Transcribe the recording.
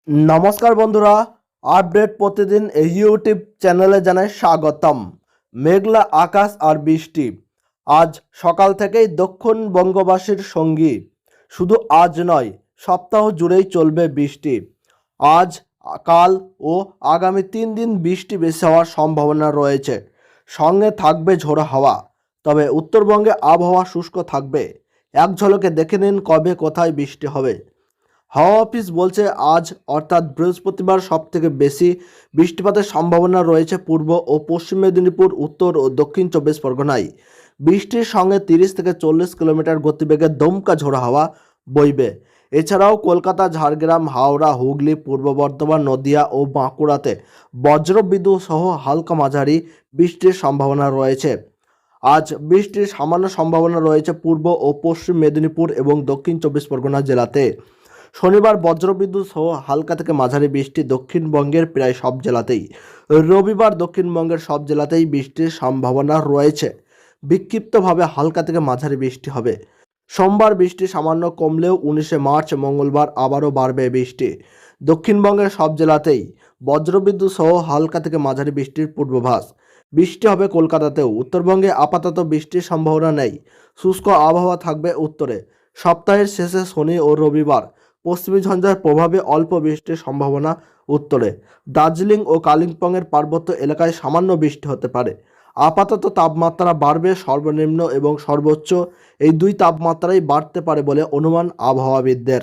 নমস্কার বন্ধুরা, আপডেট প্রতিদিন এই ইউটিউব চ্যানেলে জানাই স্বাগতম। মেঘলা আকাশ আর বৃষ্টি আজ সকাল থেকেই দক্ষিণবঙ্গবাসীর সঙ্গী। শুধু আজ নয়, সপ্তাহ জুড়েই চলবে বৃষ্টি। আজ, কাল ও আগামী 3 দিন বৃষ্টি বেশি হওয়ার সম্ভাবনা রয়েছে। সঙ্গে থাকবে ঝোড়ো হাওয়া। তবে উত্তরবঙ্গে আবহাওয়া শুষ্ক থাকবে। এক ঝলকে দেখে নিন কবে কোথায় বৃষ্টি হবে। হাওয়া অফিস বলছে আজ অর্থাৎ বৃহস্পতিবার সবথেকে বেশি বৃষ্টিপাতের সম্ভাবনা রয়েছে পূর্ব ও পশ্চিম মেদিনীপুর, উত্তর ও দক্ষিণ 24 পরগনায়। বৃষ্টির সঙ্গে 30 থেকে 40 কিলোমিটার গতিবেগে দমকা ঝোড়ো হাওয়া বইবে। এছাড়াও কলকাতা, ঝাড়গ্রাম, হাওড়া, হুগলি, পূর্ব বর্ধমান, নদিয়া ও বাঁকুড়াতে বজ্রবিদ্যুৎ সহ হালকা মাঝারি বৃষ্টির সম্ভাবনা রয়েছে। আজ বৃষ্টির সামান্য সম্ভাবনা রয়েছে পূর্ব ও পশ্চিম মেদিনীপুর এবং দক্ষিণ 24 পরগনা জেলাতে। শনিবার বজ্রবিদ্যুৎ সহ হালকা থেকে মাঝারি বৃষ্টি দক্ষিণবঙ্গের প্রায় সব জেলাতেই। রবিবার দক্ষিণবঙ্গের সব জেলাতেই বৃষ্টির সম্ভাবনা রয়েছে। বিক্ষিপ্তভাবে হালকা থেকে মাঝারি বৃষ্টি হবে। সোমবার বৃষ্টি সামান্য কমলেও 19শে মার্চ মঙ্গলবার আবারও বাড়বে বৃষ্টি। দক্ষিণবঙ্গের সব জেলাতেই বজ্রবিদ্যুৎ সহ হালকা থেকে মাঝারি বৃষ্টির পূর্বাভাস। বৃষ্টি হবে কলকাতাতেও। উত্তরবঙ্গে আপাতত বৃষ্টির সম্ভাবনা নেই। শুষ্ক আবহাওয়া থাকবে উত্তরে। সপ্তাহের শেষে শনি ও রবিবার পশ্চিমী ঝঞ্ঝার প্রভাবে অল্প বৃষ্টির সম্ভাবনা উত্তরে। দার্জিলিং ও কালিম্পংয়ের পার্বত্য এলাকায় সামান্য বৃষ্টি হতে পারে। আপাতত তাপমাত্রা বাড়বে। সর্বনিম্ন এবং সর্বোচ্চ এই দুই তাপমাত্রাই বাড়তে পারে বলে অনুমান আবহাওয়াবিদদের।